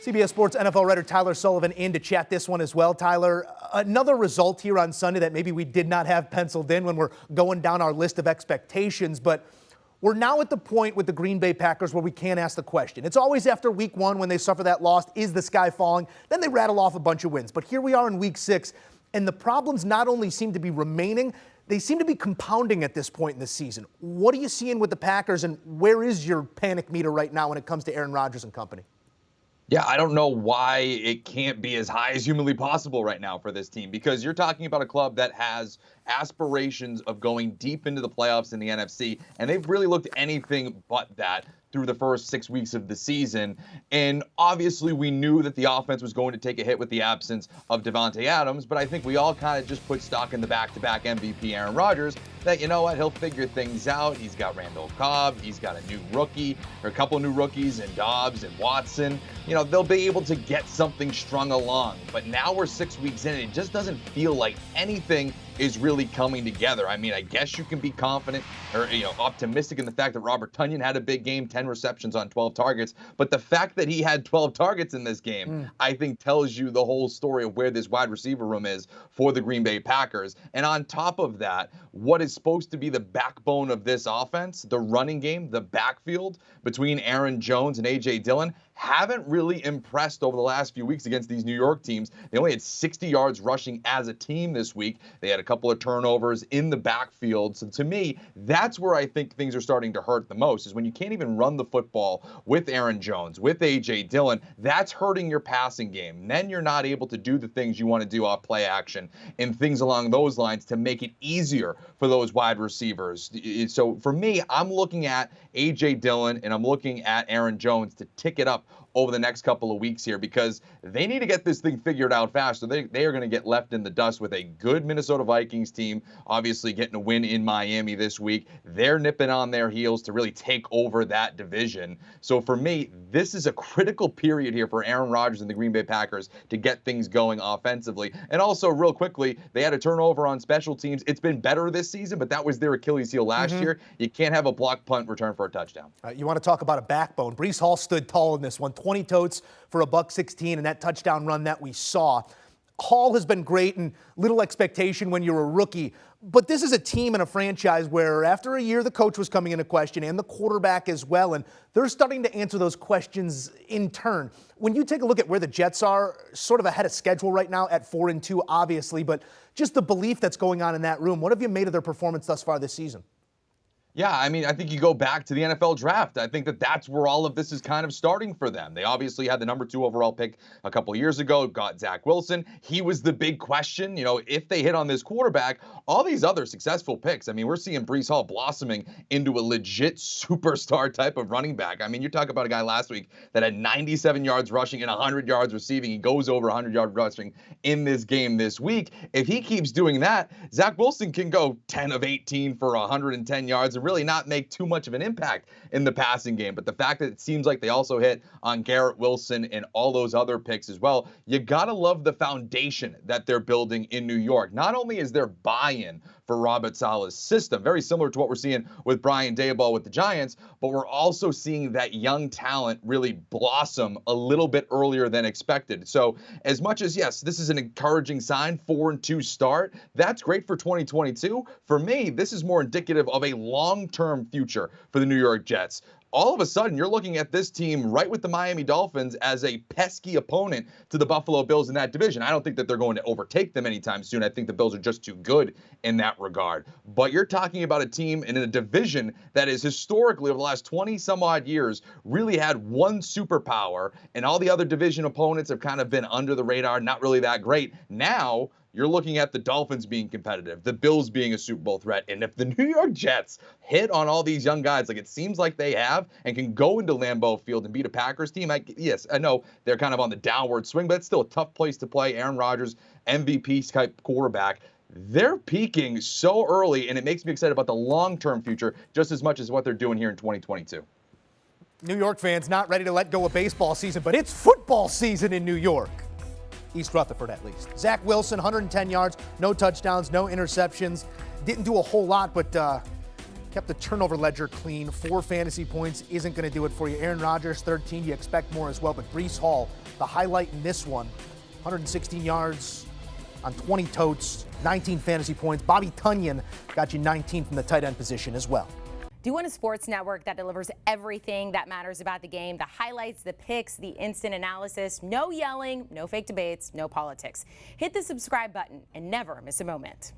CBS Sports NFL writer Tyler Sullivan in to chat this one as well. Tyler, another result here on Sunday that maybe we did not have penciled in when we're going down our list of expectations, but we're now at the point with the Green Bay Packers where we can't ask the question. It's always after week one when they suffer that loss, is the sky falling? Then they rattle off a bunch of wins. But here we are in week 6, and the problems not only seem to be remaining, they seem to be compounding at this point in the season. What are you seeing with the Packers, and where is your panic meter right now when it comes to Aaron Rodgers and company? Yeah, I don't know why it can't be as high as humanly possible right now for this team, because you're talking about a club that has aspirations of going deep into the playoffs in the NFC, and they've really looked anything but that through the first 6 weeks of the season. And obviously we knew that the offense was going to take a hit with the absence of Davante Adams, but I think we all kind of just put stock in the back-to-back MVP Aaron Rodgers that, you know what, he'll figure things out. He's got Randall Cobb, he's got a new rookie, or a couple of new rookies, and Dobbs and Watson. You know, they'll be able to get something strung along. But now we're 6 weeks in, and it just doesn't feel like anything is really coming together. I mean, I guess you can be confident or, optimistic in the fact that Robert Tonyan had a big game, 10 receptions on 12 targets. But the fact that he had 12 targets in this game, I think tells you the whole story of where this wide receiver room is for the Green Bay Packers. And on top of that, what is supposed to be the backbone of this offense, the running game, the backfield between Aaron Jones and A.J. Dillon, haven't really impressed over the last few weeks against these New York teams. They only had 60 yards rushing as a team this week. They had a couple of turnovers in the backfield. So to me, that's where I think things are starting to hurt the most, is when you can't even run the football with Aaron Jones, with A.J. Dillon. That's hurting your passing game. And then you're not able to do the things you want to do off play action and things along those lines to make it easier for those wide receivers. So for me, I'm looking at A.J. Dillon and I'm looking at Aaron Jones to tick it up over the next couple of weeks here, because they need to get this thing figured out fast. So they are going to get left in the dust with a good Minnesota Vikings team, obviously getting a win in Miami this week. They're nipping on their heels to really take over that division. So for me, this is a critical period here for Aaron Rodgers and the Green Bay Packers to get things going offensively. And also, real quickly, they had a turnover on special teams. It's been better this season, but that was their Achilles heel last year. You can't have a block punt return for a touchdown. You want to talk about a backbone. Breece Hall stood tall in this one. 20 totes for a $116 and that touchdown run that we saw. Hall has been great and little expectation when you're a rookie. But this is a team and a franchise where after a year the coach was coming into question and the quarterback as well, and they're starting to answer those questions in turn. When you take a look at where the Jets are, sort of ahead of schedule right now at 4-2, obviously, but just the belief that's going on in that room, what have you made of their performance thus far this season? Yeah, I mean, I think you go back to the NFL draft. I think that that's where all of this is kind of starting for them. They obviously had the number 2 overall pick a couple years ago, got Zach Wilson. He was the big question. You know, if they hit on this quarterback, all these other successful picks, I mean, we're seeing Breece Hall blossoming into a legit superstar type of running back. I mean, you're talking about a guy last week that had 97 yards rushing and 100 yards receiving. He goes over 100 yards rushing in this game this week. If he keeps doing that, Zach Wilson can go 10 of 18 for 110 yards and really not make too much of an impact in the passing game. But the fact that it seems like they also hit on Garrett Wilson and all those other picks as well, you gotta love the foundation that they're building in New York. Not only is there buy-in for Robert Saleh's system, very similar to what we're seeing with Brian Daboll with the Giants, but we're also seeing that young talent really blossom a little bit earlier than expected. So as much as, yes, this is an encouraging sign, 4-2 start, that's great for 2022. For me, this is more indicative of a long-term future for the New York Jets. All of a sudden, you're looking at this team right with the Miami Dolphins as a pesky opponent to the Buffalo Bills in that division. I don't think that they're going to overtake them anytime soon. I think the Bills are just too good in that regard. But you're talking about a team in a division that is historically, over the last 20-some-odd years, really had one superpower, and all the other division opponents have kind of been under the radar, not really that great. Now, you're looking at the Dolphins being competitive, the Bills being a Super Bowl threat. And if the New York Jets hit on all these young guys like it seems like they have and can go into Lambeau Field and beat a Packers team, yes, I know they're kind of on the downward swing, but it's still a tough place to play. Aaron Rodgers, MVP-type quarterback. They're peaking so early, and it makes me excited about the long-term future just as much as what they're doing here in 2022. New York fans not ready to let go of baseball season, but it's football season in New York. East Rutherford at least. Zach Wilson, 110 yards, no touchdowns, no interceptions. Didn't do a whole lot, but kept the turnover ledger clean. 4 fantasy points isn't going to do it for you. Aaron Rodgers, 13. You expect more as well. But Breece Hall, the highlight in this one, 116 yards on 20 totes, 19 fantasy points. Bobby Tunyon got you 19 from the tight end position as well. Do you want a sports network that delivers everything that matters about the game? The highlights, the picks, the instant analysis, no yelling, no fake debates, no politics. Hit the subscribe button and never miss a moment.